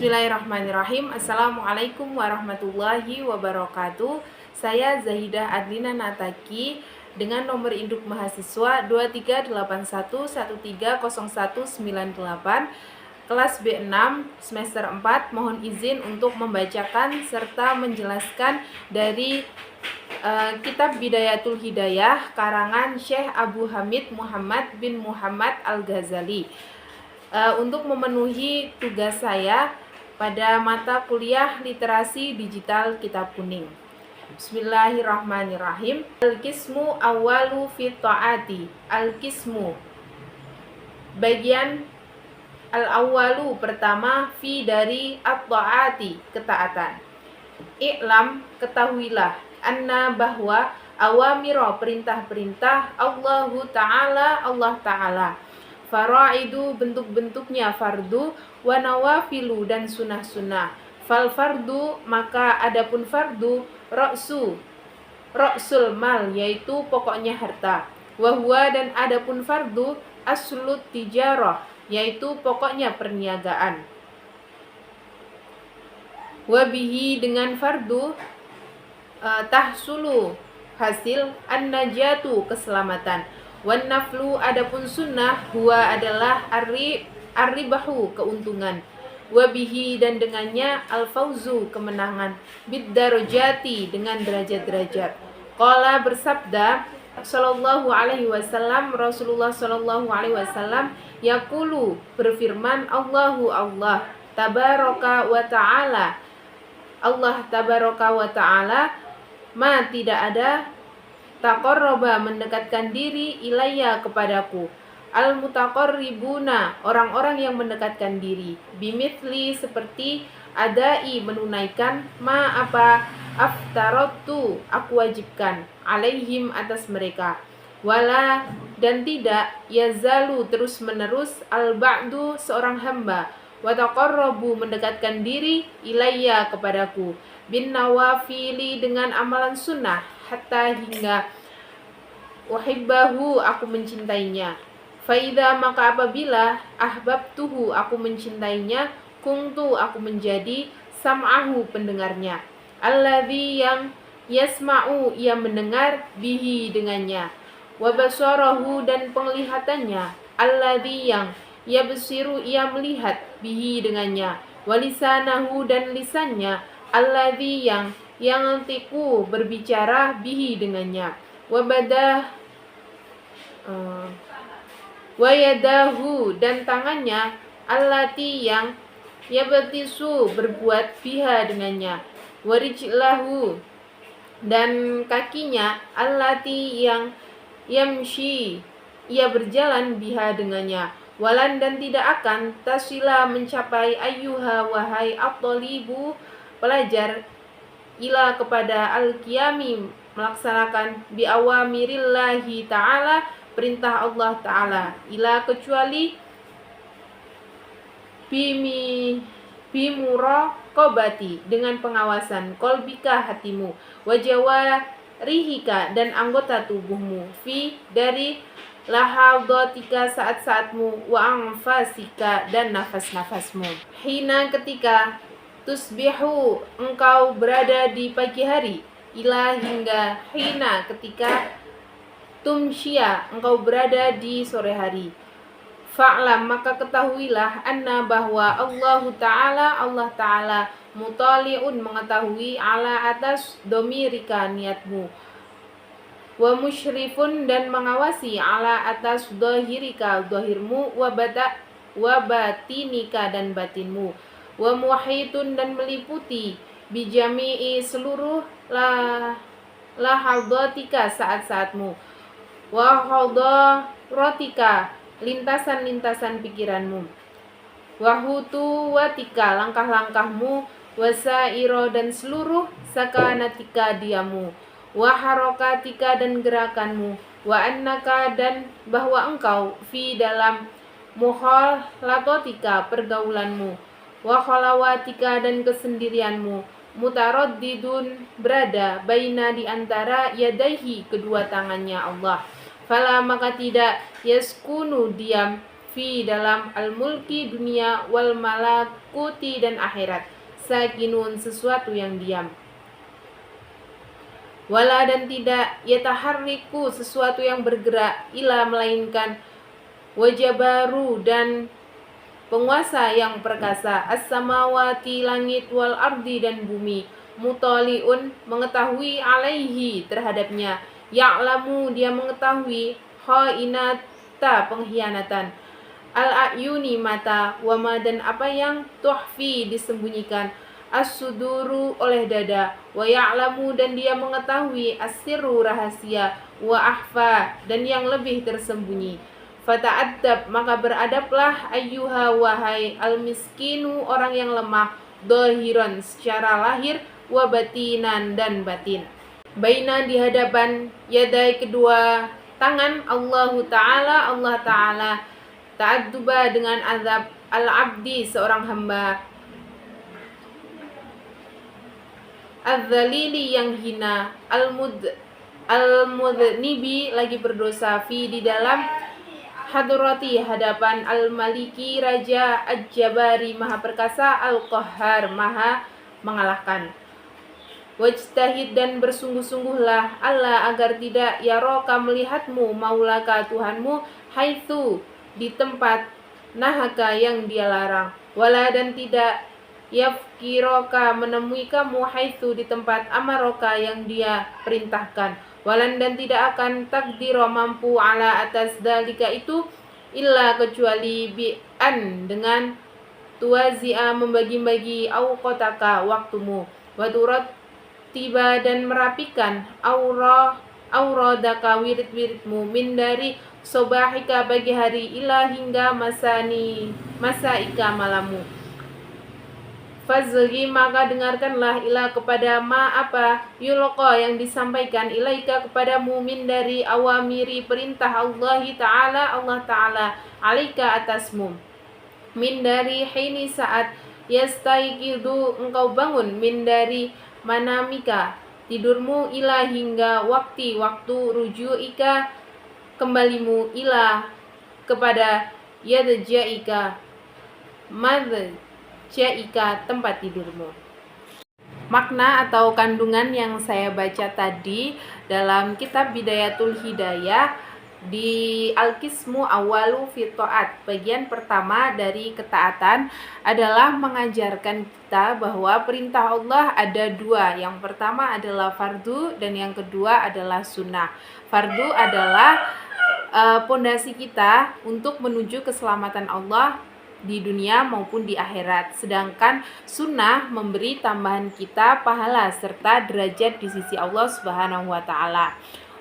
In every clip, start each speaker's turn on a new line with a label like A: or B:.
A: Bismillahirrahmanirrahim. Assalamualaikum warahmatullahi wabarakatuh. Saya Zahidah Adlina Nataki dengan nomor induk mahasiswa 2381130198 kelas B6 semester 4. Mohon izin untuk membacakan serta menjelaskan dari kitab Bidayatul Hidayah karangan Syekh Abu Hamid Muhammad bin Muhammad Al-Ghazali. Untuk memenuhi tugas saya pada mata kuliah literasi digital kitab kuning. Bismillahirrahmanirrahim. Al-qismu awwalu fi ta'ati. Al-qismu bagian al-awwalu pertama fi dari at-ta'ati ketaatan. I'lam ketahuilah anna bahwa awamiro perintah-perintah Allahu Ta'ala Allah Ta'ala, faraidu bentuk-bentuknya fardu, wa nawafilu dan sunnah-sunnah. Fal fardu maka adapun fardu ra'sul mal yaitu pokoknya harta. Wa huwa dan adapun fardu aslut tijarah yaitu pokoknya perniagaan. Wa bihi dengan fardu tahsulu hasil an-najatu keselamatan. Wan naflu adapun sunnah huwa adalah arribahu keuntungan. Wabihi dan dengannya al-fauzu kemenangan. Bid-darajati dengan derajat-derajat. Qala bersabda sallallahu alaihi wasallam, Rasulullah sallallahu alaihi wasallam yaqulu berfirman, Allahu Allah tabaraka wa ta'ala, Allah tabaraka wa ta'ala, ma tidak ada taqarraba mendekatkan diri ilayya kepadaku, al-mutaqarribuna orang-orang yang mendekatkan diri, bimithli seperti adai menunaikan, ma apa aftaratu aku wajibkan, alaihim atas mereka, wala dan tidak yazalu terus menerus al-ba'du seorang hamba, wa taqarrabu mendekatkan diri ilayya kepadaku, bin nawafili dengan amalan sunnah, hatta hingga uhibbahu aku mencintainya. Faida maka apabila ahbabtuhu aku mencintainya, kuntu aku menjadi sam'ahu pendengarnya, alladzi yang yasma'u ia mendengar, bihi dengannya, wa basarahu dan penglihatannya, alladzi yang yabsiru ia melihat, bihi dengannya, wa lisanahu dan lisannya, alladzi yang tiku berbicara, bihi dengannya, wa yadahu dan tangannya, allati yang yabtisu berbuat biha dengannya, wa rijlahu dan kakinya, allati yang yamshi ia berjalan biha dengannya, walan dan tidak akan tasila mencapai ayyuha wahai at-talibu pelajar, ila kepada al-qiyami melaksanakan bi awamirillahi ta'ala perintah Allah Ta'ala, ila kecuali bimuraqabati dengan pengawasan, kolbika hatimu, wajawarihika dan anggota tubuhmu, fi dari lahadatika saat-saatmu, wa anfasika dan nafas-nafasmu, hina ketika tusbihu engkau berada di pagi hari, ila hingga hina ketika tumsya engkau berada di sore hari. Fa'lam maka ketahuilah anna bahwa Allah Ta'ala mutali'un mengetahui ala atas domirika niatmu, wa musyrifun dan mengawasi ala atas dohirika dohirmu, wa batinika dan batinmu, wa muhitun dan meliputi bijami'i seluruh lahadatika saat-saatmu, wa hadaratika lintasan-lintasan pikiranmu, wa hutuwatika langkah-langkahmu, wasairo dan seluruh sakanatika diamu, wa harokatika dan gerakanmu, wa annaka dan bahwa engkau fi dalam muhalatotika pergaulanmu, wa khalawatika dan kesendirianmu, mutaraddidun berada baina di antara yadaihi kedua tangannya Allah, fala maka tidak yaskunu diam fi dalam al-mulki dunia wal malakuti dan akhirat. Sakinun sesuatu yang diam. Wala dan tidak yataharriku sesuatu yang bergerak, ila melainkan wajabaru dan penguasa yang perkasa, as-samawati langit wal ardi dan bumi, mutaliun mengetahui alaihi terhadapnya, ya'lamu dia mengetahui khainata pengkhianatan, al-ayuni mata, wama dan apa yang tuhfi disembunyikan, as-suduru oleh dada, wa ya'lamu dan dia mengetahui as-sirru rahasia, wa ahfa dan yang lebih tersembunyi. Fata'addab maka beradablah ayyuha wahai al-miskinu orang yang lemah, dohiran secara lahir, wa batinan dan batin. Baina di hadapan yadai kedua tangan Allah Ta'ala ta'adduba dengan azab al-abdi seorang hamba, al-dzalili yang hina, al-mudnibi lagi berdosa, fi di dalam hadrati hadapan al-maliki raja al-jabari maha perkasa, al-qahhar maha mengalahkan. Wajtahid dan bersungguh-sungguhlah Allah agar tidak yaroka melihatmu maulaka Tuhanmu, haitsu di tempat nahaka yang dia larang, wala dan tidak yafkiroka menemui kamu haitsu di tempat amaroka yang dia perintahkan, walan dan tidak akan takdiro mampu ala atas dalika itu illa kecuali bi'an dengan tuwazi'a membagi-bagi awqataka waktumu, wadurat tiba dan merapikan auradaka wirid-wiridmu, min dari sobahika pagi hari ila hingga masaika malammu. Fazli maka dengarkanlah ila kepada ma apa yulqa yang disampaikan ilaika kepadamu, min dari awamiri perintah Allah Ta'ala alaika atasmu, min dari hini saat yastaiqidu engkau bangun, min dari manamika tidurmu, ila hingga waktu rujuika kembalimu, ila kepada yadjaika madjaika tempat tidurmu. Makna atau kandungan yang saya baca tadi dalam kitab Bidayatul Hidayah di Al-Qismu Awalu fi Ta'at, bagian pertama dari ketaatan adalah mengajarkan kita bahwa perintah Allah ada dua. Yang pertama adalah fardu dan yang kedua adalah sunnah. Fardu adalah pondasi kita untuk menuju keselamatan Allah di dunia maupun di akhirat. Sedangkan sunnah memberi tambahan kita pahala serta derajat di sisi Allah Subhanahu wa Ta'ala.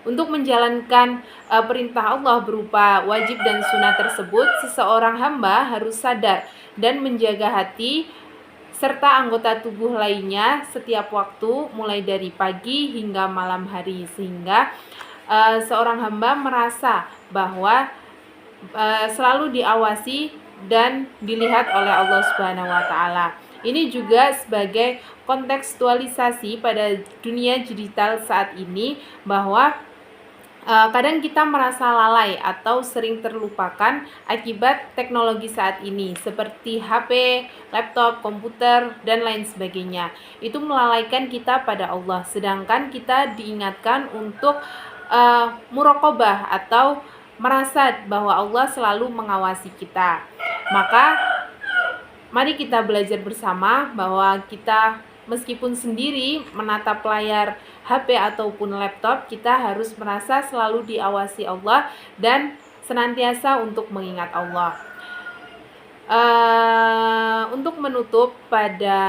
A: Untuk menjalankan perintah Allah berupa wajib dan sunnah tersebut, seseorang hamba harus sadar dan menjaga hati serta anggota tubuh lainnya setiap waktu, mulai dari pagi hingga malam hari, sehingga seorang hamba merasa bahwa selalu diawasi dan dilihat oleh Allah Subhanahu wa Ta'ala. Ini juga sebagai kontekstualisasi pada dunia digital saat ini, bahwa kadang kita merasa lalai atau sering terlupakan akibat teknologi saat ini seperti HP, laptop, komputer, dan lain sebagainya. Itu melalaikan kita pada Allah, sedangkan kita diingatkan untuk muraqabah atau merasa bahwa Allah selalu mengawasi kita. Maka mari kita belajar bersama bahwa kita meskipun sendiri menatap layar HP ataupun laptop, kita harus merasa selalu diawasi Allah dan senantiasa untuk mengingat Allah. Untuk menutup pada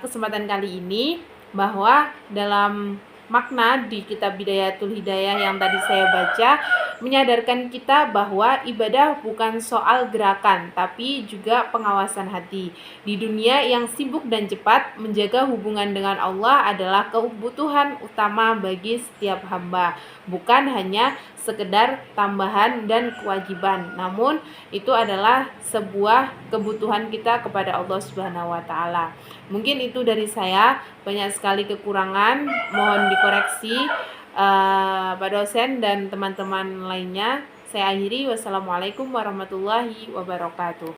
A: kesempatan kali ini, bahwa dalam makna di kitab Bidayatul Hidayah yang tadi saya baca menyadarkan kita bahwa ibadah bukan soal gerakan, tapi juga pengawasan hati. Di dunia yang sibuk dan cepat, menjaga hubungan dengan Allah adalah kebutuhan utama bagi setiap hamba, bukan hanya sekedar tambahan dan kewajiban, namun itu adalah sebuah kebutuhan kita kepada Allah Subhanahu wa Ta'ala. Mungkin itu dari saya, banyak sekali kekurangan, mohon dikoreksi Pak dosen dan teman-teman lainnya. Saya akhiri, wassalamualaikum warahmatullahi wabarakatuh.